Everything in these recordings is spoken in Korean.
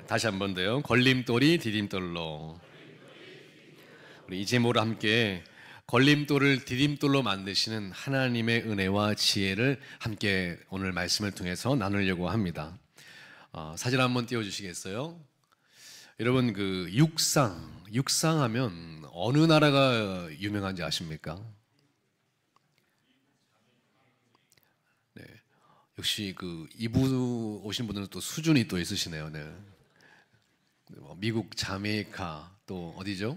다시 한 번 더요. 걸림돌이 디딤돌로. 우리 이 제목으로 함께 걸림돌을 디딤돌로 만드시는 하나님의 은혜와 지혜를 함께 오늘 말씀을 통해서 나누려고 합니다. 사진 한번 띄워주시겠어요? 여러분, 그 육상하면 어느 나라가 유명한지 아십니까? 네, 역시 그 이부 오신 분들은 또 수준이 또 있으시네요. 네. 미국, 자메이카, 또 어디죠?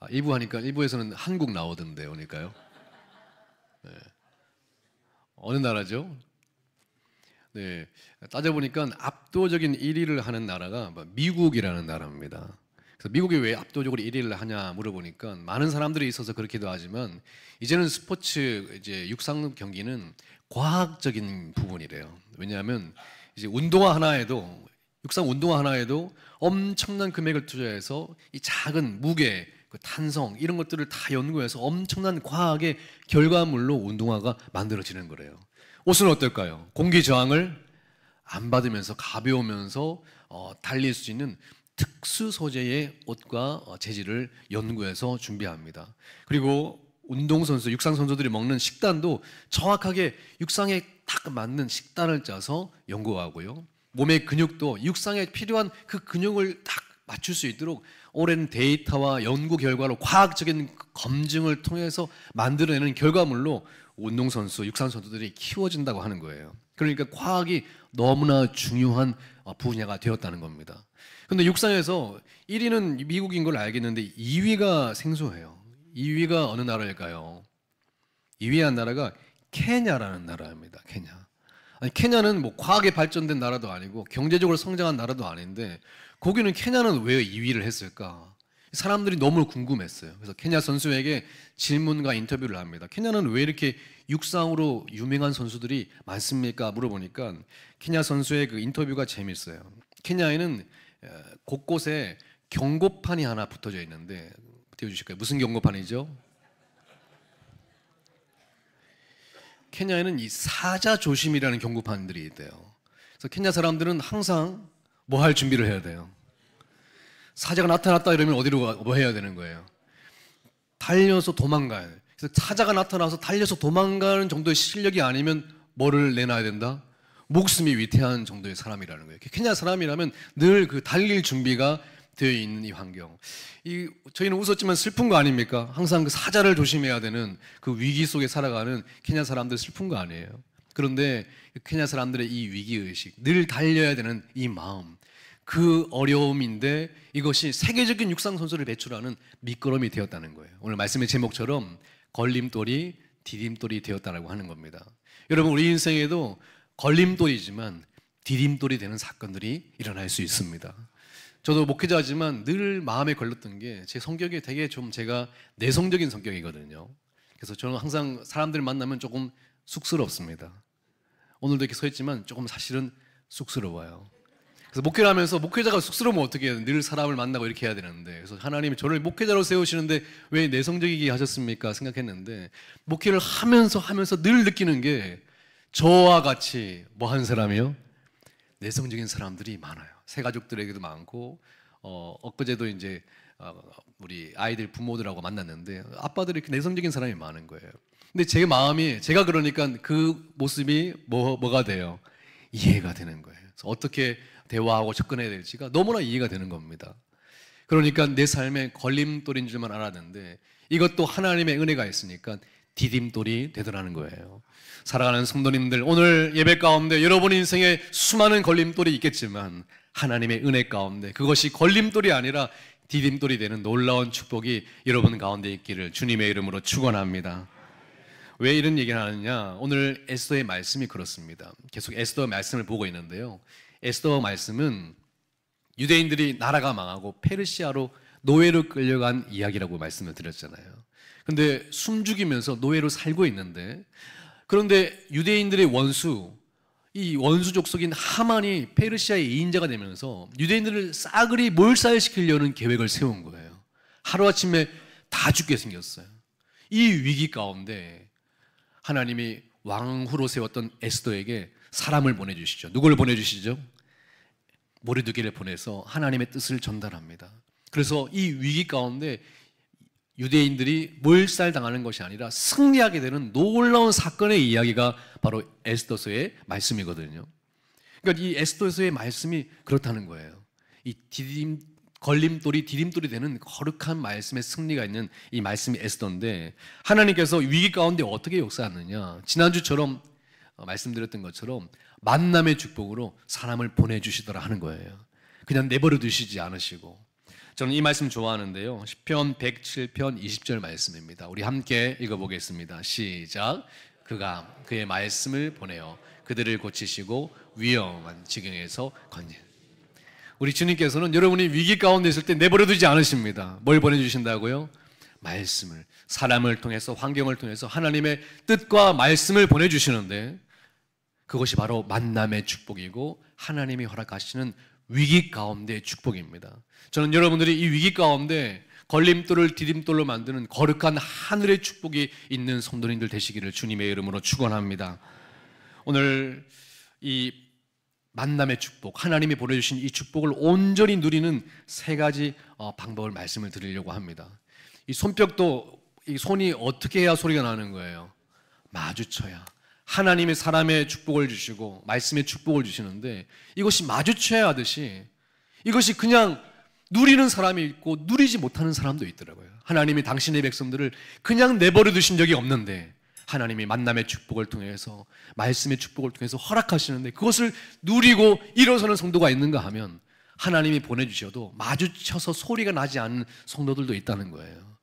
일부 하니까 일부에서는 한국 나오던데 오니까요. 네. 어느 나라죠? 네, 따져보니까 압도적인 1위를 하는 나라가 미국이라는 나라입니다. 그래서 미국이 왜 압도적으로 1위를 하냐 물어보니까 많은 사람들이 있어서 그렇기도 하지만 이제는 스포츠 이제 육상 경기는 과학적인 부분이래요. 왜냐하면 이제 운동화 하나에도 육상 운동화 하나에도 엄청난 금액을 투자해서 이 작은 무게, 그 탄성 이런 것들을 다 연구해서 엄청난 과학의 결과물로 운동화가 만들어지는 거래요. 옷은 어떨까요? 공기 저항을 안 받으면서 가벼우면서 달릴 수 있는 특수 소재의 옷과 재질을 연구해서 준비합니다. 그리고 운동선수, 육상선수들이 먹는 식단도 정확하게 육상에 딱 맞는 식단을 짜서 연구하고요. 몸의 근육도 육상에 필요한 그 근육을 딱 맞출 수 있도록 오랜 데이터와 연구 결과로 과학적인 검증을 통해서 만들어내는 결과물로 운동선수, 육상선수들이 키워진다고 하는 거예요. 그러니까 과학이 너무나 중요한 분야가 되었다는 겁니다. 그런데 육상에서 1위는 미국인 걸 알겠는데 2위가 생소해요. 2위가 어느 나라일까요? 2위한 나라가 케냐라는 나라입니다. 케냐. 아니, 케냐는 뭐 과학에 발전된 나라도 아니고 경제적으로 성장한 나라도 아닌데 거기는 케냐는 왜 2위를 했을까? 사람들이 너무 궁금했어요. 그래서 케냐 선수에게 질문과 인터뷰를 합니다. 케냐는 왜 이렇게 육상으로 유명한 선수들이 많습니까? 물어보니까 케냐 선수의 그 인터뷰가 재밌어요. 케냐에는 곳곳에 경고판이 하나 붙어져 있는데 띄워주실까요? 무슨 경고판이죠? 케냐에는 이 사자 조심이라는 경고판들이 있대요. 그래서 케냐 사람들은 항상 뭐 할 준비를 해야 돼요. 사자가 나타났다 이러면 어디로 뭐 해야 되는 거예요? 달려서 도망가요. 그래서 사자가 나타나서 달려서 도망가는 정도의 실력이 아니면 뭐를 내놔야 된다? 목숨이 위태한 정도의 사람이라는 거예요. 케냐 사람이라면 늘 그 달릴 준비가 되어 있는 이 환경. 저희는 웃었지만 슬픈 거 아닙니까? 항상 그 사자를 조심해야 되는 그 위기 속에 살아가는 케냐 사람들 슬픈 거 아니에요? 그런데 케냐 사람들의 이 위기의식, 늘 달려야 되는 이 마음, 그 어려움인데 이것이 세계적인 육상 선수를 배출하는 밑거름이 되었다는 거예요. 오늘 말씀의 제목처럼 걸림돌이 디딤돌이 되었다라고 하는 겁니다. 여러분, 우리 인생에도 걸림돌이지만 디딤돌이 되는 사건들이 일어날 수 있습니다. 저도 목회자지만 늘 마음에 걸렸던 게 제 성격이 되게 좀 제가 내성적인 성격이거든요. 그래서 저는 항상 사람들 만나면 조금 쑥스럽습니다. 오늘도 이렇게 서 있지만 조금 사실은 쑥스러워요. 그래서 목회를 하면서 목회자가 쑥스러우면 어떻게 해요? 늘 사람을 만나고 이렇게 해야 되는데, 그래서 하나님이 저를 목회자로 세우시는데 왜 내성적이게 하셨습니까? 생각했는데 목회를 하면서 늘 느끼는 게 저와 같이 뭐 한 사람이요? 내성적인 사람들이 많아요. 새 가족들에게도 많고 엊그제도 이제 우리 아이들 부모들하고 만났는데 아빠들이 이렇게 내성적인 사람이 많은 거예요. 근데 제 마음이 제가 그러니까 그 모습이 뭐가 돼요? 이해가 되는 거예요. 그래서 어떻게 대화하고 접근해야 될지가 너무나 이해가 되는 겁니다. 그러니까 내 삶의 걸림돌인 줄만 알았는데 이것도 하나님의 은혜가 있으니까 디딤돌이 되더라는 거예요. 사랑하는 성도님들, 오늘 예배 가운데 여러분 인생에 수많은 걸림돌이 있겠지만 하나님의 은혜 가운데 그것이 걸림돌이 아니라 디딤돌이 되는 놀라운 축복이 여러분 가운데 있기를 주님의 이름으로 축원합니다. 왜 이런 얘기를 하느냐? 오늘 에스더의 말씀이 그렇습니다. 계속 에스더 말씀을 보고 있는데요. 에스더 말씀은 유대인들이 나라가 망하고 페르시아로 노예로 끌려간 이야기라고 말씀을 드렸잖아요. 근데 숨죽이면서 노예로 살고 있는데, 그런데 유대인들의 원수, 이 원수 족속인 하만이 페르시아의 이인자가 되면서 유대인들을 싸그리 몰살시키려는 계획을 세운 거예요. 하루아침에 다 죽게 생겼어요. 이 위기 가운데 하나님이 왕후로 세웠던 에스더에게 사람을 보내주시죠. 누구를 보내주시죠? 모르드게를 보내서 하나님의 뜻을 전달합니다. 그래서 이 위기 가운데 유대인들이 몰살당하는 것이 아니라 승리하게 되는 놀라운 사건의 이야기가 바로 에스더서의 말씀이거든요. 그러니까 이 에스더서의 말씀이 그렇다는 거예요. 이 걸림돌이 디딤돌이 되는 거룩한 말씀의 승리가 있는 이 말씀이 에스더인데, 하나님께서 위기 가운데 어떻게 역사하느냐, 지난주처럼 말씀드렸던 것처럼 만남의 축복으로 사람을 보내주시더라 하는 거예요. 그냥 내버려 두시지 않으시고. 저는 이 말씀 좋아하는데요, 시편 107편 20절 말씀입니다. 우리 함께 읽어보겠습니다. 시작. 그가 그의 말씀을 보내어 그들을 고치시고 위험한 지경에서 건지. 우리 주님께서는 여러분이 위기 가운데 있을 때 내버려 두지 않으십니다. 뭘 보내주신다고요? 말씀을, 사람을 통해서, 환경을 통해서 하나님의 뜻과 말씀을 보내주시는데, 그것이 바로 만남의 축복이고 하나님이 허락하시는 위기 가운데의 축복입니다. 저는 여러분들이 이 위기 가운데 걸림돌을 디딤돌로 만드는 거룩한 하늘의 축복이 있는 성도님들 되시기를 주님의 이름으로 축원합니다. 오늘 이 만남의 축복, 하나님이 보내주신 이 축복을 온전히 누리는 세 가지 방법을 말씀을 드리려고 합니다. 이 손뼉도 이 손이 어떻게 해야 소리가 나는 거예요? 마주쳐야. 하나님이 사람의 축복을 주시고 말씀의 축복을 주시는데, 이것이 마주쳐야 하듯이 이것이 그냥 누리는 사람이 있고 누리지 못하는 사람도 있더라고요. 하나님이 당신의 백성들을 그냥 내버려 두신 적이 없는데, 하나님이 만남의 축복을 통해서, 말씀의 축복을 통해서 허락하시는데, 그것을 누리고 일어서는 성도가 있는가 하면 하나님이 보내주셔도 마주쳐서 소리가 나지 않는 성도들도 있다는 거예요.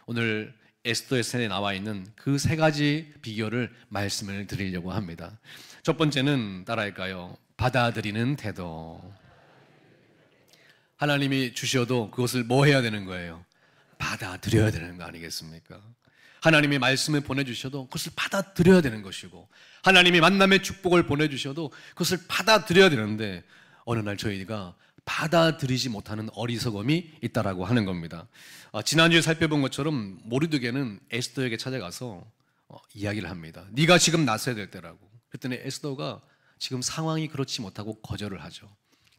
오늘 에스더의 생에 나와 있는 그 세 가지 비결을 말씀을 드리려고 합니다. 첫 번째는 따라할까요? 받아들이는 태도. 하나님이 주셔도 그것을 뭐 해야 되는 거예요? 받아들여야 되는 거 아니겠습니까? 하나님이 말씀을 보내주셔도 그것을 받아들여야 되는 것이고, 하나님이 만남의 축복을 보내주셔도 그것을 받아들여야 되는데, 어느 날 저희가 받아들이지 못하는 어리석음이 있다라고 하는 겁니다. 지난주에 살펴본 것처럼 모르드게는 에스더에게 찾아가서 이야기를 합니다. 네가 지금 나서야 될 때라고. 그랬더니 에스더가 지금 상황이 그렇지 못하고 거절을 하죠.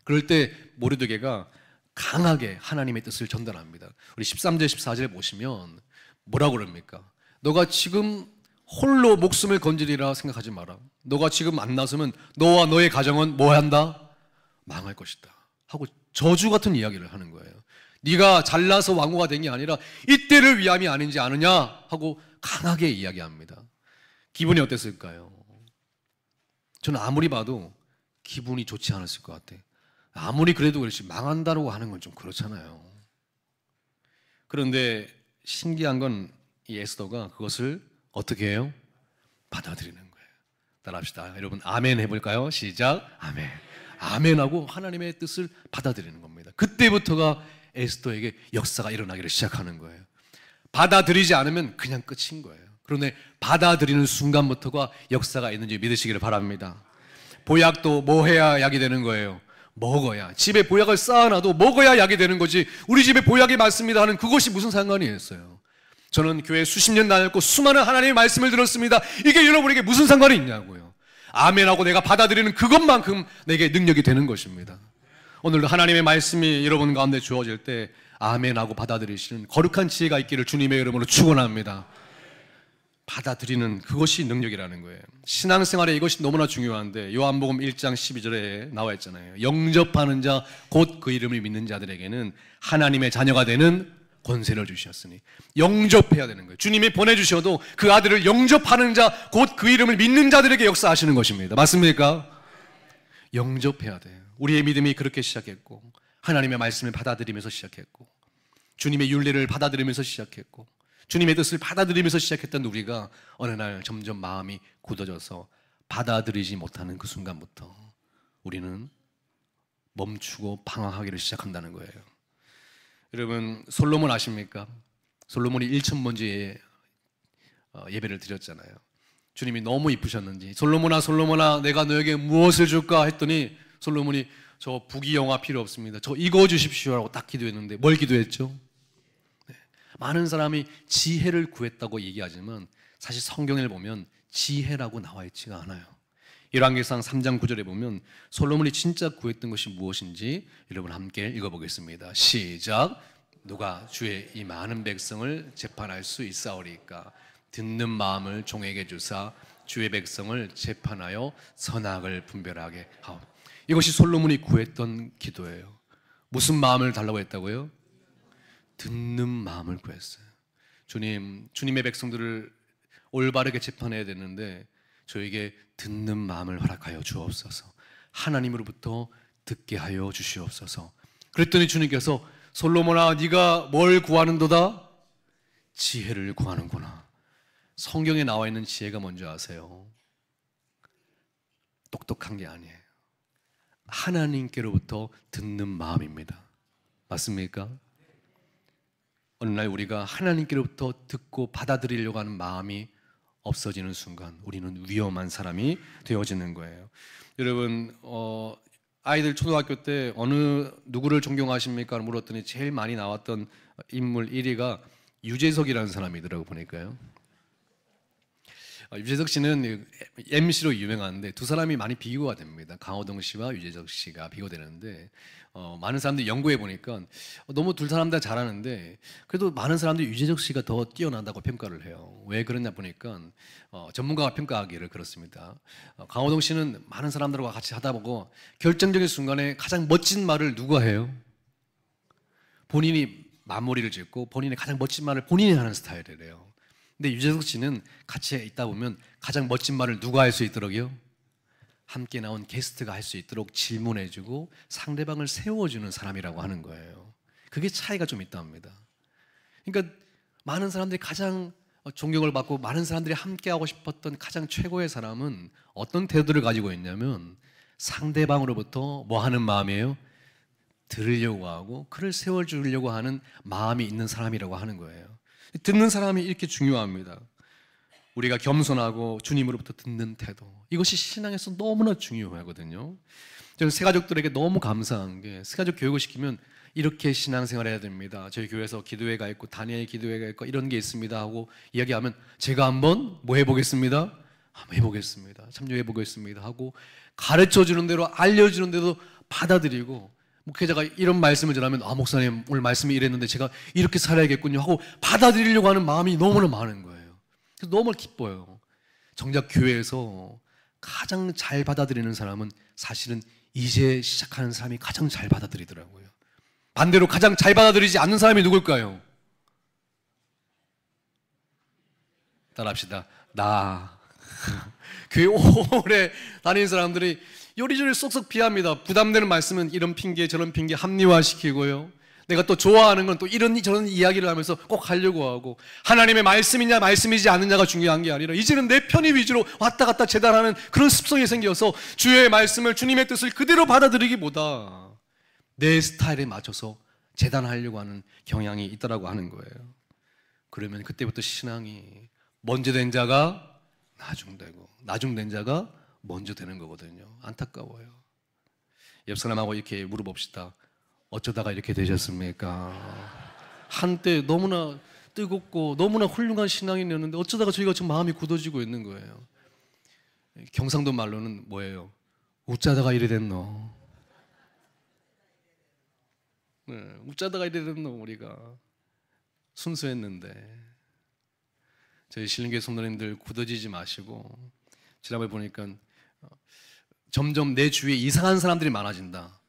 그럴 때 모르드게가 강하게 하나님의 뜻을 전달합니다. 우리 13절 14절에 보시면 뭐라고 그럽니까? 너가 지금 홀로 목숨을 건지리라 생각하지 마라. 너가 지금 안 나서면 너와 너의 가정은 뭐 한다? 망할 것이다 하고 저주 같은 이야기를 하는 거예요. 네가 잘나서 왕후가 된 게 아니라 이때를 위함이 아닌지 아느냐 하고 강하게 이야기합니다. 기분이 어땠을까요? 저는 아무리 봐도 기분이 좋지 않았을 것 같아요. 아무리 그래도 그렇지 망한다고 하는 건 좀 그렇잖아요. 그런데 신기한 건 이 에스더가 그것을 어떻게 해요? 받아들이는 거예요. 따라합시다. 여러분 아멘 해볼까요? 시작. 아멘. 아멘하고 하나님의 뜻을 받아들이는 겁니다. 그때부터가 에스더에게 역사가 일어나기를 시작하는 거예요. 받아들이지 않으면 그냥 끝인 거예요. 그런데 받아들이는 순간부터가 역사가 있는지 믿으시기를 바랍니다. 보약도 뭐 해야 약이 되는 거예요? 먹어야. 집에 보약을 쌓아놔도 먹어야 약이 되는 거지, 우리 집에 보약이 많습니다 하는 그것이 무슨 상관이 있어요? 저는 교회 수십 년 다녔고 수많은 하나님의 말씀을 들었습니다. 이게 여러분에게 무슨 상관이 있냐고요. 아멘하고 내가 받아들이는 그것만큼 내게 능력이 되는 것입니다. 오늘도 하나님의 말씀이 여러분 가운데 주어질 때 아멘하고 받아들이시는 거룩한 지혜가 있기를 주님의 이름으로 축원합니다. 받아들이는 그것이 능력이라는 거예요. 신앙생활에 이것이 너무나 중요한데, 요한복음 1장 12절에 나와 있잖아요. 영접하는 자 곧 그 이름을 믿는 자들에게는 하나님의 자녀가 되는 권세를 주셨으니. 영접해야 되는 거예요. 주님이 보내주셔도 그 아들을 영접하는 자 곧 그 이름을 믿는 자들에게 역사하시는 것입니다. 맞습니까? 영접해야 돼요. 우리의 믿음이 그렇게 시작했고, 하나님의 말씀을 받아들이면서 시작했고, 주님의 율례를 받아들이면서 시작했고, 주님의 뜻을 받아들이면서 시작했던 우리가 어느 날 점점 마음이 굳어져서 받아들이지 못하는 그 순간부터 우리는 멈추고 방황하기를 시작한다는 거예요. 여러분 솔로몬 아십니까? 솔로몬이 1000번째 예배를 드렸잖아요. 주님이 너무 이쁘셨는지 솔로몬아 솔로몬아 내가 너에게 무엇을 줄까 했더니 솔로몬이 저 부귀영화 필요 없습니다. 저 이거 주십시오라고 딱 기도했는데 뭘 기도했죠? 네. 많은 사람이 지혜를 구했다고 얘기하지만 사실 성경을 보면 지혜라고 나와 있지가 않아요. 열왕기상 3장 9절에 보면 솔로몬이 진짜 구했던 것이 무엇인지 여러분 함께 읽어보겠습니다. 시작. 누가 주의 이 많은 백성을 재판할 수 있사오리까? 듣는 마음을 종에게 주사 주의 백성을 재판하여 선악을 분별하게 하오. 이것이 솔로몬이 구했던 기도예요. 무슨 마음을 달라고 했다고요? 듣는 마음을 구했어요. 주님의 백성들을 올바르게 재판해야 되는데 저에게 듣는 마음을 허락하여 주옵소서. 하나님으로부터 듣게 하여 주시옵소서. 그랬더니 주님께서 솔로몬아, 네가 뭘 구하는도다? 지혜를 구하는구나. 성경에 나와 있는 지혜가 뭔지 아세요? 똑똑한 게 아니에요. 하나님께로부터 듣는 마음입니다. 맞습니까? 어느 날 우리가 하나님께로부터 듣고 받아들이려고 하는 마음이 없어지는 순간 우리는 위험한 사람이 되어지는 거예요. 여러분, 아이들 초등학교 때 어느 누구를 존경하십니까? 물었더니 제일 많이 나왔던 인물 1위가 유재석이라는 사람이더라고 보니까요. 유재석 씨는 MC로 유명한데 두 사람이 많이 비교가 됩니다. 강호동 씨와 유재석 씨가 비교되는데 많은 사람들이 연구해 보니까 너무 둘 사람 다 잘하는데 그래도 많은 사람들이 유재석 씨가 더 뛰어난다고 평가를 해요. 왜 그러냐 보니까 전문가가 평가하기를 그렇습니다. 강호동 씨는 많은 사람들과 같이 하다 보고 결정적인 순간에 가장 멋진 말을 누가 해요? 본인이 마무리를 짓고 본인의 가장 멋진 말을 본인이 하는 스타일이래요. 근데 유재석 씨는 같이 있다 보면 가장 멋진 말을 누가 할 수 있도록요? 함께 나온 게스트가 할 수 있도록 질문해주고 상대방을 세워주는 사람이라고 하는 거예요. 그게 차이가 좀 있답니다. 그러니까 많은 사람들이 가장 존경을 받고 많은 사람들이 함께하고 싶었던 가장 최고의 사람은 어떤 태도를 가지고 있냐면 상대방으로부터 뭐 하는 마음이에요? 들으려고 하고 그를 세워주려고 하는 마음이 있는 사람이라고 하는 거예요. 듣는 사람이 이렇게 중요합니다. 우리가 겸손하고 주님으로부터 듣는 태도, 이것이 신앙에서 너무나 중요하거든요. 저는 새가족들에게 너무 감사한 게 새가족 교육을 시키면 이렇게 신앙생활을 해야 됩니다. 저희 교회에서 기도회가 있고 다니엘 기도회가 있고 이런 게 있습니다 하고 이야기하면 제가 한번 뭐 해보겠습니다? 한번 해보겠습니다. 참여해보겠습니다 하고 가르쳐주는 대로 알려주는 대로 받아들이고 목회자가 이런 말씀을 전하면 목사님 오늘 말씀이 이랬는데 제가 이렇게 살아야겠군요 하고 받아들이려고 하는 마음이 너무나 많은 거예요. 그래서 너무 기뻐요. 정작 교회에서 가장 잘 받아들이는 사람은 사실은 이제 시작하는 사람이 가장 잘 받아들이더라고요. 반대로 가장 잘 받아들이지 않는 사람이 누굴까요? 따라합시다. 나. 교회 오래 다니는 사람들이 요리조리 쏙쏙 피합니다. 부담되는 말씀은 이런 핑계 저런 핑계 합리화시키고요. 내가 또 좋아하는 건 또 이런 저런 이야기를 하면서 꼭 하려고 하고 하나님의 말씀이냐 말씀이지 않느냐가 중요한 게 아니라 이제는 내 편의 위주로 왔다 갔다 재단하는 그런 습성이 생겨서 주의 말씀을 주님의 뜻을 그대로 받아들이기보다 내 스타일에 맞춰서 재단하려고 하는 경향이 있다라고 하는 거예요. 그러면 그때부터 신앙이 먼저 된 자가 나중되고 나중된 자가 먼저 되는 거거든요. 안타까워요. 옆 사람하고 이렇게 물어봅시다. 어쩌다가 이렇게 되셨습니까? 한때 너무나 뜨겁고 너무나 훌륭한 신앙인이었는데 어쩌다가 저희가 지금 마음이 굳어지고 있는 거예요. 경상도 말로는 뭐예요? 웃자다가 이래 됐노. 네, 웃자다가 이래 됐노. 우리가 순수했는데 저희 신림교회 성도님들 굳어지지 마시고 지난번에 보니까 점점 내 주위에 이상한 사람들이 많아진다.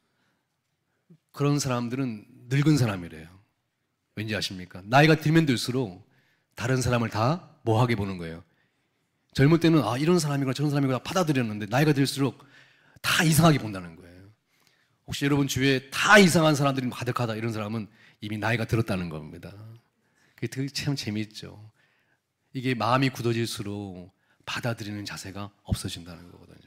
그런 사람들은 늙은 사람이래요. 왠지 아십니까? 나이가 들면 들수록 다른 사람을 다 뭐하게 보는 거예요. 젊을 때는 이런 사람이구나 저런 사람이구나 받아들였는데 나이가 들수록 다 이상하게 본다는 거예요. 혹시 여러분 주위에 다 이상한 사람들이 가득하다 이런 사람은 이미 나이가 들었다는 겁니다. 그게 참 재미있죠. 이게 마음이 굳어질수록 받아들이는 자세가 없어진다는 거거든요.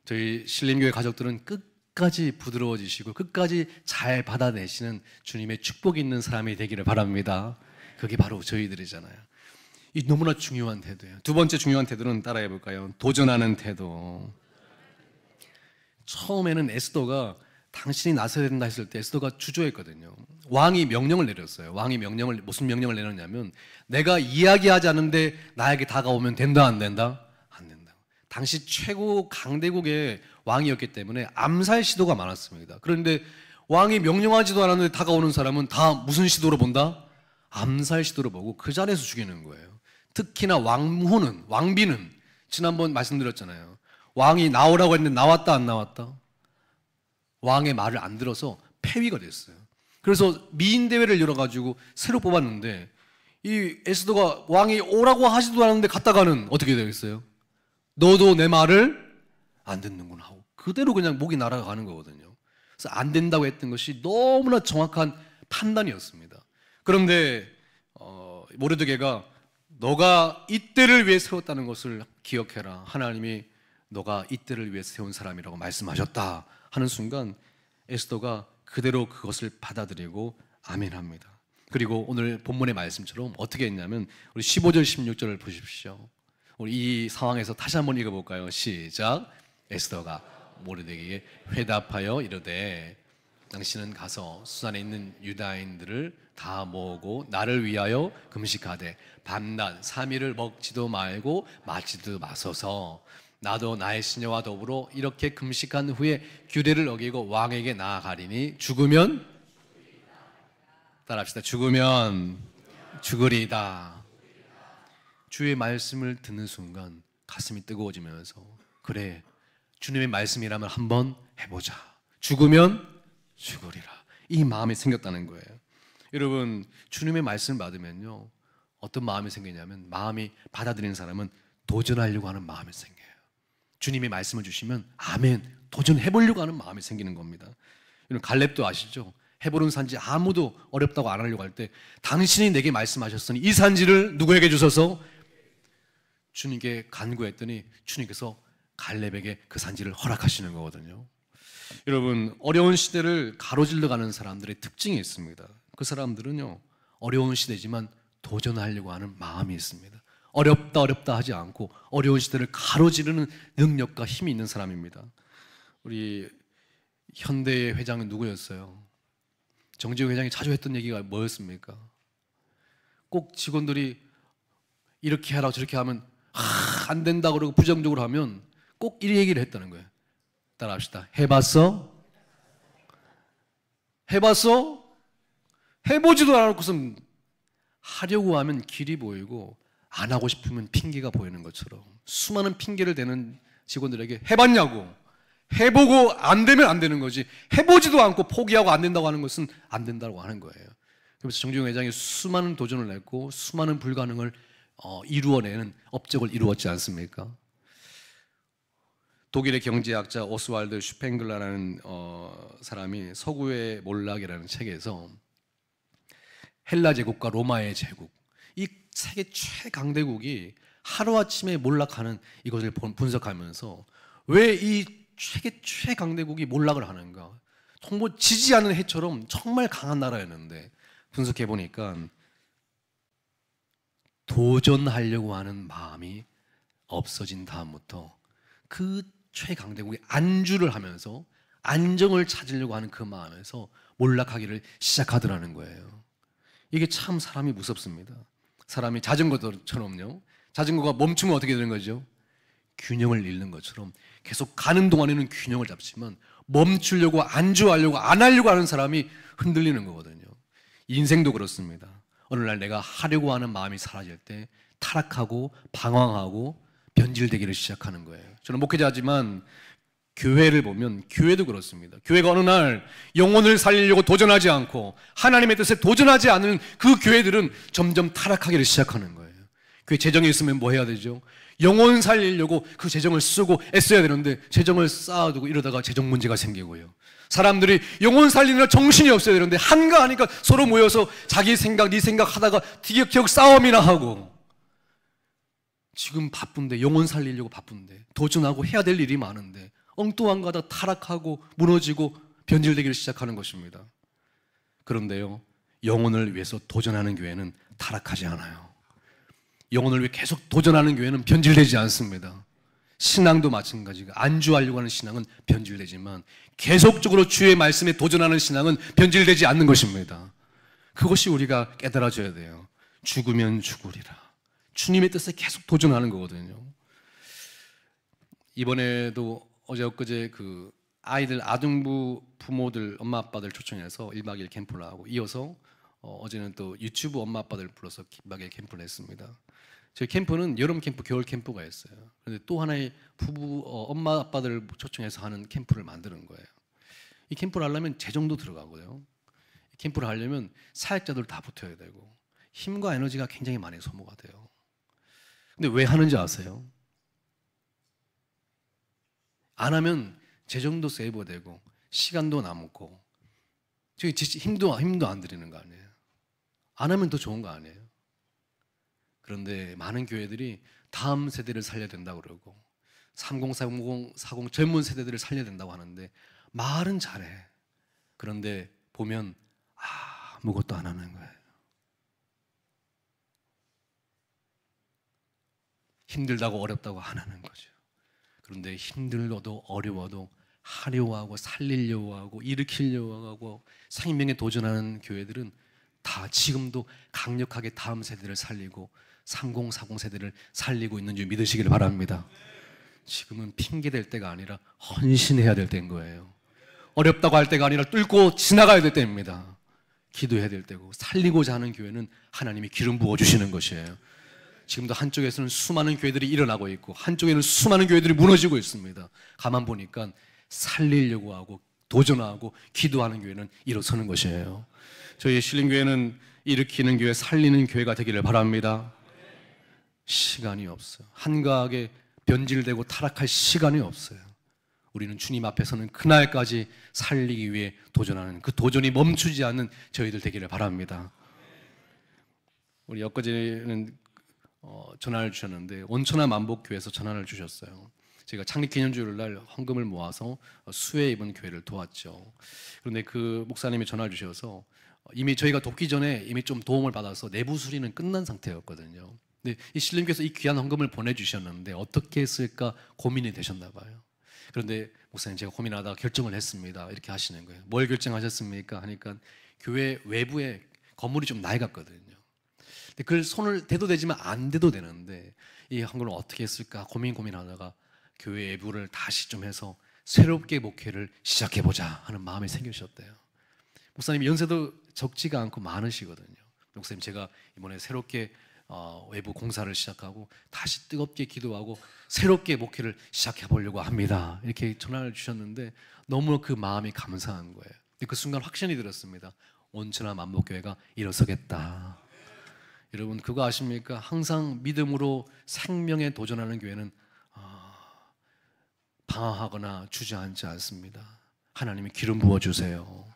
저희 신림교회 가족들은 끝까지 부드러워지시고 끝까지 잘 받아내시는 주님의 축복이 있는 사람이 되기를 바랍니다. 그게 바로 저희들이잖아요. 이 너무나 중요한 태도예요. 두 번째 중요한 태도는 따라해 볼까요? 도전하는 태도. 처음에는 에스더가 당신이 나서야 된다 했을 때 에스더가 주저했거든요. 왕이 명령을 내렸어요. 왕이 무슨 명령을 내렸냐면 내가 이야기하지 않는데 나에게 다가오면 된다 안 된다? 안 된다. 당시 최고 강대국의 왕이었기 때문에 암살 시도가 많았습니다. 그런데 왕이 명령하지도 않았는데 다가오는 사람은 다 무슨 시도로 본다? 암살 시도로 보고 그 자리에서 죽이는 거예요. 특히나 왕비는 지난번 말씀드렸잖아요. 왕이 나오라고 했는데 나왔다 안 나왔다? 왕의 말을 안 들어서 폐위가 됐어요. 그래서 미인 대회를 열어가지고 새로 뽑았는데 이 에스더가 왕이 오라고 하지도 않았는데 갔다가는 어떻게 되겠어요? 너도 내 말을 안 듣는구나 하고 그대로 그냥 목이 날아가는 거거든요. 그래서 안 된다고 했던 것이 너무나 정확한 판단이었습니다. 그런데 모르드게가 너가 이때를 위해 세웠다는 것을 기억해라. 하나님이 너가 이때를 위해 세운 사람이라고 말씀하셨다 하는 순간 에스더가 그대로 그것을 받아들이고 아멘합니다. 그리고 오늘 본문의 말씀처럼 어떻게 했냐면 우리 15절 16절을 보십시오. 우리 이 상황에서 다시 한번 읽어볼까요? 시작. 에스더가 모르드게에게 회답하여 이르되 당신은 가서 수산에 있는 유다인들을 다 모으고 나를 위하여 금식하되 밤낮 3일을 먹지도 말고 마시지도 마소서. 나도 나의 시녀와 더불어 이렇게 금식한 후에 규례를 어기고 왕에게 나아가리니 죽으면 따라합시다. 죽으면 죽으리이다. 주의 말씀을 듣는 순간 가슴이 뜨거워지면서 그래 주님의 말씀이라면 한번 해보자. 죽으면 죽으리라. 이 마음이 생겼다는 거예요. 여러분 주님의 말씀을 받으면요 어떤 마음이 생기냐면 마음이 받아들이는 사람은 도전하려고 하는 마음이 생겨요. 주님이 말씀을 주시면 아멘 도전해보려고 하는 마음이 생기는 겁니다. 여러분 갈렙도 아시죠? 해보는 산지 아무도 어렵다고 안 하려고 할 때 당신이 내게 말씀하셨으니 이 산지를 누구에게 주셔서 주님께 간구했더니 주님께서 갈렙에게 그 산지를 허락하시는 거거든요. 여러분 어려운 시대를 가로질러 가는 사람들의 특징이 있습니다. 그 사람들은요 어려운 시대지만 도전하려고 하는 마음이 있습니다. 어렵다 하지 않고 어려운 시대를 가로지르는 능력과 힘이 있는 사람입니다. 우리 현대의 회장은 누구였어요? 정지용 회장이 자주 했던 얘기가 뭐였습니까? 꼭 직원들이 이렇게 하라고 저렇게 하면 안 된다 그러고 부정적으로 하면 꼭 이 얘기를 했다는 거예요. 따라합시다. 해봤어? 해봤어? 해보지도 않고선 하려고 하면 길이 보이고 안 하고 싶으면 핑계가 보이는 것처럼 수많은 핑계를 대는 직원들에게 해봤냐고 해보고 안 되면 안 되는 거지 해보지도 않고 포기하고 안 된다고 하는 것은 안 된다고 하는 거예요. 그래서 정지용 회장이 수많은 도전을 했고 수많은 불가능을 이루어내는 업적을 이루었지 않습니까? 독일의 경제학자 오스왈드 슈팽글러라는 사람이 서구의 몰락이라는 책에서 헬라 제국과 로마의 제국 이 세계 최강대국이 하루아침에 몰락하는 이것을 분석하면서 왜 이 세계 최강대국이 몰락을 하는가? 정말 지지 않는 해처럼 정말 강한 나라였는데 분석해 보니까 도전하려고 하는 마음이 없어진 다음부터 그 최강대국이 안주를 하면서 안정을 찾으려고 하는 그 마음에서 몰락하기를 시작하더라는 거예요. 이게 참 사람이 무섭습니다. 사람이 자전거처럼요. 자전거가 멈추면 어떻게 되는 거죠? 균형을 잃는 것처럼 계속 가는 동안에는 균형을 잡지만 멈추려고 안주하려고 안 하려고 하는 사람이 흔들리는 거거든요. 인생도 그렇습니다. 어느 날 내가 하려고 하는 마음이 사라질 때 타락하고 방황하고 변질되기를 시작하는 거예요. 저는 목회자지만 교회를 보면 교회도 그렇습니다. 교회가 어느 날 영혼을 살리려고 도전하지 않고 하나님의 뜻에 도전하지 않는 그 교회들은 점점 타락하기를 시작하는 거예요. 교회 재정이 있으면 뭐 해야 되죠? 영혼 살리려고 그 재정을 쓰고 애써야 되는데 재정을 쌓아두고 이러다가 재정 문제가 생기고요. 사람들이 영혼 살리느라 정신이 없어야 되는데 한가하니까 서로 모여서 자기 생각, 네 생각 하다가 티격태격 싸움이나 하고 지금 바쁜데 영혼 살리려고 바쁜데 도전하고 해야 될 일이 많은데 엉뚱한 거다 타락하고 무너지고 변질되기를 시작하는 것입니다. 그런데요 영혼을 위해서 도전하는 교회는 타락하지 않아요. 영혼을 위해 계속 도전하는 교회는 변질되지 않습니다. 신앙도 마찬가지고 안주하려고 하는 신앙은 변질되지만 계속적으로 주의 말씀에 도전하는 신앙은 변질되지 않는 것입니다. 그것이 우리가 깨달아져야 돼요. 죽으면 죽으리라. 주님의 뜻에 계속 도전하는 거거든요. 이번에도 어제 엊그제 그 아이들 아동부 부모들 엄마 아빠들 초청해서 1박 2일 캠프를 하고, 이어서 어제는 또 유튜브 엄마 아빠들 불러서 1박 2일 캠프를 했습니다. 저희 캠프는 여름 캠프, 겨울 캠프가 있어요. 그런데 또 하나의 엄마 아빠들을 초청해서 하는 캠프를 만드는 거예요. 이 캠프를 하려면 재정도 들어가고요. 이 캠프를 하려면 사역자들 다 붙어야 되고 힘과 에너지가 굉장히 많이 소모가 돼요. 근데 왜 하는지 아세요? 안 하면 재정도 세이브되고 시간도 남고 저희 힘도 안 들이는 거 아니에요? 안 하면 더 좋은 거 아니에요? 그런데 많은 교회들이 다음 세대를 살려야 된다고 그러고 30, 40 젊은 세대들을 살려야 된다고 하는데 말은 잘해. 그런데 보면 아무것도 안 하는 거예요. 힘들다고 어렵다고 안 하는 거죠. 그런데 힘들어도 어려워도 하려고 하고 살리려고 하고 일으키려고 하고 생명에 도전하는 교회들은 다 지금도 강력하게 다음 세대를 살리고 30, 40 세대를 살리고 있는 줄 믿으시기를 바랍니다. 지금은 핑계댈 때가 아니라 헌신해야 될 때인 거예요. 어렵다고 할 때가 아니라 뚫고 지나가야 될 때입니다. 기도해야 될 때고, 살리고자 하는 교회는 하나님이 기름 부어주시는 것이에요. 지금도 한쪽에서는 수많은 교회들이 일어나고 있고 한쪽에는 수많은 교회들이 무너지고 있습니다. 가만 보니까 살리려고 하고 도전하고 기도하는 교회는 일어서는 것이에요. 저희 신림교회는 일으키는 교회, 살리는 교회가 되기를 바랍니다. 시간이 없어요. 한가하게 변질되고 타락할 시간이 없어요. 우리는 주님 앞에서는 그날까지 살리기 위해 도전하는, 그 도전이 멈추지 않는 저희들 되기를 바랍니다. 우리 엊그제는 전화를 주셨는데 온천하 만복교회에서 전화를 주셨어요. 제가 창립기념주일 날 헌금을 모아서 수해 입은 교회를 도왔죠. 그런데 그 목사님이 전화를 주셔서 이미 저희가 돕기 전에 이미 좀 도움을 받아서 내부 수리는 끝난 상태였거든요. 근데 이 신림교회에서 이 귀한 헌금을 보내주셨는데 어떻게 했을까 고민이 되셨나 봐요. 그런데 목사님, 제가 고민하다가 결정을 했습니다. 이렇게 하시는 거예요. 뭘 결정하셨습니까? 하니까 교회 외부에 건물이 좀 낡았거든요. 근데 그걸 손을 대도 되지만 안 대도 되는데 이 헌금을 어떻게 했을까 고민하다가 교회 외부를 다시 좀 해서 새롭게 목회를 시작해보자 하는 마음이 생기셨대요. 목사님 연세도 적지가 않고 많으시거든요. 목사님, 제가 이번에 새롭게 외부 공사를 시작하고 다시 뜨겁게 기도하고 새롭게 목회를 시작해보려고 합니다. 이렇게 전화를 주셨는데 너무 그 마음이 감사한 거예요. 그 순간 확신이 들었습니다. 온천하 만복교회가 일어서겠다. 여러분, 그거 아십니까? 항상 믿음으로 생명에 도전하는 교회는 방황하거나 주저앉지 않습니다. 하나님이 기름 부어주세요.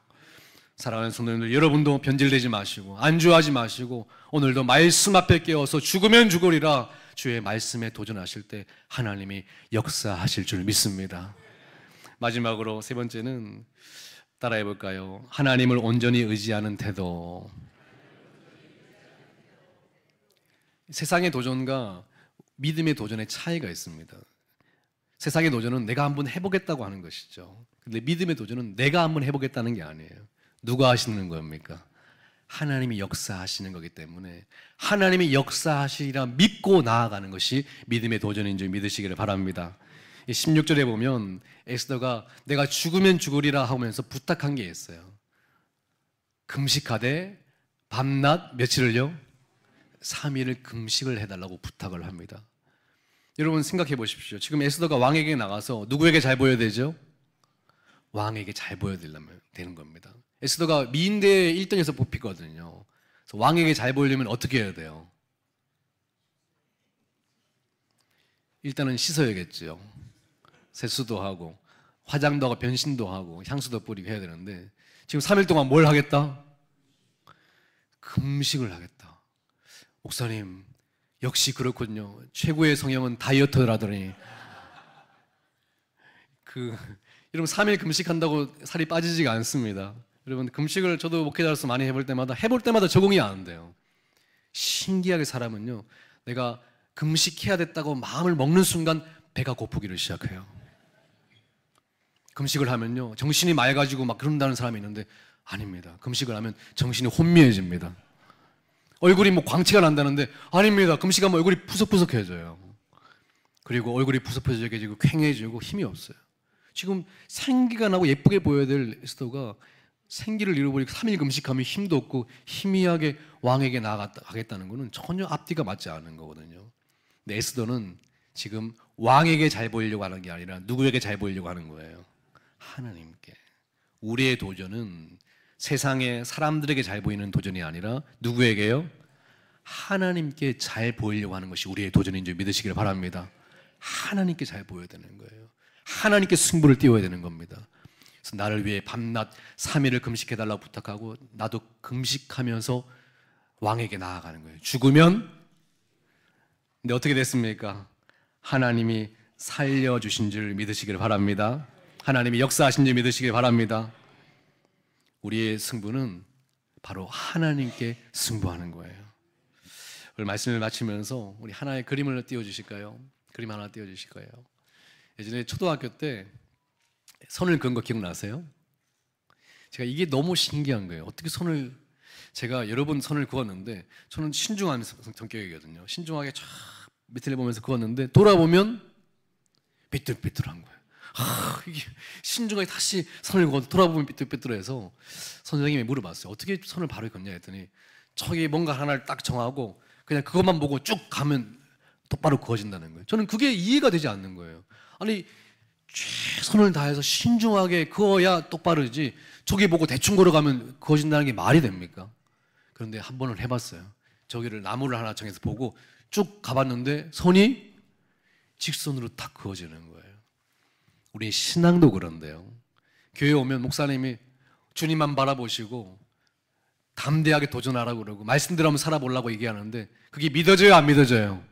사랑하는 성도님들, 여러분도 변질되지 마시고 안주하지 마시고 오늘도 말씀 앞에 깨어서 죽으면 죽으리라 주의 말씀에 도전하실 때 하나님이 역사하실 줄 믿습니다. 마지막으로 세 번째는 따라해 볼까요? 하나님을 온전히 의지하는 태도. 세상의 도전과 믿음의 도전의 차이가 있습니다. 세상의 도전은 내가 한번 해보겠다고 하는 것이죠. 근데 믿음의 도전은 내가 한번 해보겠다는 게 아니에요. 누가 하시는 겁니까? 하나님이 역사하시는 거기 때문에 하나님이 역사하시리라 믿고 나아가는 것이 믿음의 도전인 줄 믿으시기를 바랍니다. 16절에 보면 에스더가 내가 죽으면 죽으리라 하면서 부탁한 게 있어요. 금식하되 밤낮 며칠을요? 3일을 금식을 해달라고 부탁을 합니다. 여러분 생각해 보십시오. 지금 에스더가 왕에게 나가서 누구에게 잘 보여야 되죠? 왕에게 잘 보여야 되는 겁니다. 에스더가 미인대 1등에서 뽑히거든요. 그래서 왕에게 잘 보이려면 어떻게 해야 돼요? 일단은 씻어야겠죠. 세수도 하고 화장도 하고 변신도 하고 향수도 뿌리고 해야 되는데 지금 3일 동안 뭘 하겠다? 금식을 하겠다. 목사님, 역시 그렇군요. 최고의 성형은 다이어트라더니 여러분 3일 금식한다고 살이 빠지지가 않습니다. 여러분 금식을 저도 목회자로서 많이 해볼 때마다 적응이 안 돼요. 신기하게 사람은요, 내가 금식해야 됐다고 마음을 먹는 순간 배가 고프기를 시작해요. 금식을 하면요 정신이 맑아지고 막 그런다는 사람이 있는데 아닙니다. 금식을 하면 정신이 혼미해집니다. 얼굴이 뭐 광채가 난다는데 아닙니다. 금식하면 얼굴이 푸석푸석해져요. 그리고 얼굴이 푸석푸석해지고 퀭해지고 힘이 없어요. 지금 생기가 나고 예쁘게 보여야 될 에스더가 생기를 잃어버리고 3일 금식하면 힘도 없고 희미하게 왕에게 나아가겠다는 것은 전혀 앞뒤가 맞지 않는 거거든요. 근데 에스더는 지금 왕에게 잘 보이려고 하는 게 아니라 누구에게 잘 보이려고 하는 거예요? 하나님께. 우리의 도전은 세상의 사람들에게 잘 보이는 도전이 아니라 누구에게요? 하나님께 잘 보이려고 하는 것이 우리의 도전인 줄 믿으시기를 바랍니다. 하나님께 잘 보여야 되는 거예요. 하나님께 승부를 띄워야 되는 겁니다. 그래서 나를 위해 밤낮 3일을 금식해달라고 부탁하고 나도 금식하면서 왕에게 나아가는 거예요. 죽으면 근데 어떻게 됐습니까? 하나님이 살려주신 줄 믿으시기를 바랍니다. 하나님이 역사하신 줄 믿으시기를 바랍니다. 우리의 승부는 바로 하나님께 승부하는 거예요. 오늘 말씀을 마치면서 우리 하나의 그림을 띄워주실까요? 그림 하나 띄워주실 거예요. 예전에 초등학교 때 선을 그은 거 기억나세요? 제가 이게 너무 신기한 거예요. 어떻게 제가 여러 번 선을 그었는데 저는 신중한 성격이거든요. 신중하게 쫙 밑을 보면서 그었는데 돌아보면 삐뚤삐뚤한 거예요. 이게 신중하게 다시 선을 그어도 돌아보면 삐뚤삐뚤해서 선생님이 물어봤어요. 어떻게 선을 바로 걷냐 했더니 저기 뭔가 하나를 딱 정하고 그냥 그것만 보고 쭉 가면 똑바로 그어진다는 거예요. 저는 그게 이해가 되지 않는 거예요. 아니 최선을 다해서 신중하게 그어야 똑바르지 저기 보고 대충 걸어가면 그어진다는 게 말이 됩니까? 그런데 한 번을 해봤어요. 저기를 나무를 하나 정해서 보고 쭉 가봤는데 손이 직선으로 딱 그어지는 거예요. 우리 신앙도 그런데요. 교회 오면 목사님이 주님만 바라보시고 담대하게 도전하라고 그러고 말씀대로 한번 살아보려고 얘기하는데 그게 믿어져요, 안 믿어져요?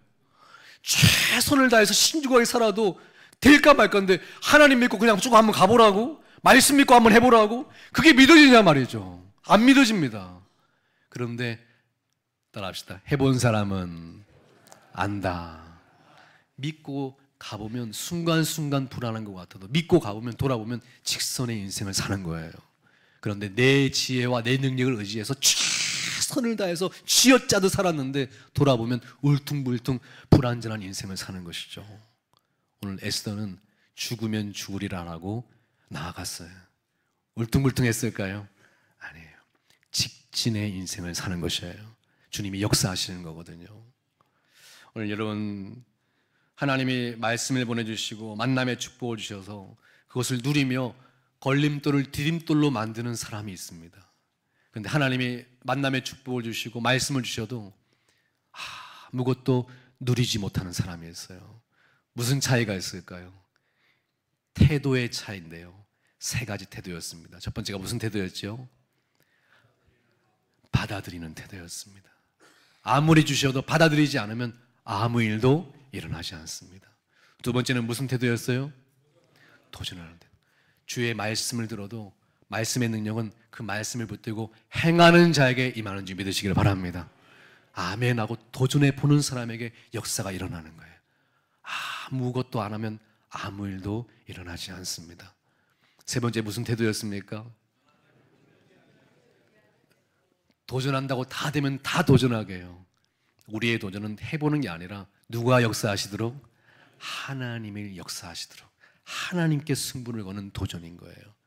최선을 다해서 신중하게 살아도 될까 말까인데 하나님 믿고 그냥 쭉 한번 가보라고? 말씀 믿고 한번 해보라고? 그게 믿어지냐 말이죠. 안 믿어집니다. 그런데 따라합시다. 해본 사람은 안다. 믿고 가보면 순간순간 불안한 것 같아도 믿고 가보면 돌아보면 직선의 인생을 사는 거예요. 그런데 내 지혜와 내 능력을 의지해서 최선을 다해서 쥐어짜듯 살았는데 돌아보면 울퉁불퉁 불안전한 인생을 사는 것이죠. 오늘 에스더는 죽으면 죽으리라 안 하고 나아갔어요. 울퉁불퉁했을까요? 아니에요. 직진의 인생을 사는 것이에요. 주님이 역사하시는 거거든요. 오늘 여러분 하나님이 말씀을 보내주시고 만남의 축복을 주셔서 그것을 누리며 걸림돌을 디딤돌로 만드는 사람이 있습니다. 그런데 하나님이 만남의 축복을 주시고 말씀을 주셔도 아무것도 누리지 못하는 사람이 있어요. 무슨 차이가 있을까요? 태도의 차이인데요. 세 가지 태도였습니다. 첫 번째가 무슨 태도였죠? 받아들이는 태도였습니다. 아무리 주셔도 받아들이지 않으면 아무 일도 일어나지 않습니다. 두 번째는 무슨 태도였어요? 도전하는 태도. 주의 말씀을 들어도 말씀의 능력은 그 말씀을 붙들고 행하는 자에게 임하는 줄 믿으시기를 바랍니다. 아멘하고 도전해 보는 사람에게 역사가 일어나는 거예요. 아무것도 안 하면 아무 일도 일어나지 않습니다. 세 번째 무슨 태도였습니까? 도전한다고 다 되면 다 도전하게 해요. 우리의 도전은 해보는 게 아니라 누가 역사하시도록? 하나님이 역사하시도록 하나님께 승부를 거는 도전인 거예요.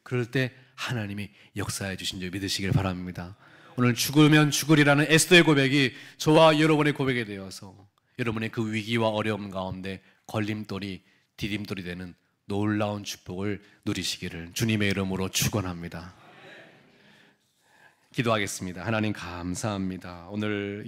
그럴 때 하나님이 역사해 주신 줄 믿으시길 바랍니다. 오늘 죽으면 죽으리라는 에스더의 고백이 저와 여러분의 고백이 되어서 여러분의 그 위기와 어려움 가운데 걸림돌이 디딤돌이 되는 놀라운 축복을 누리시기를 주님의 이름으로 축원합니다. 기도하겠습니다. 하나님 감사합니다. 오늘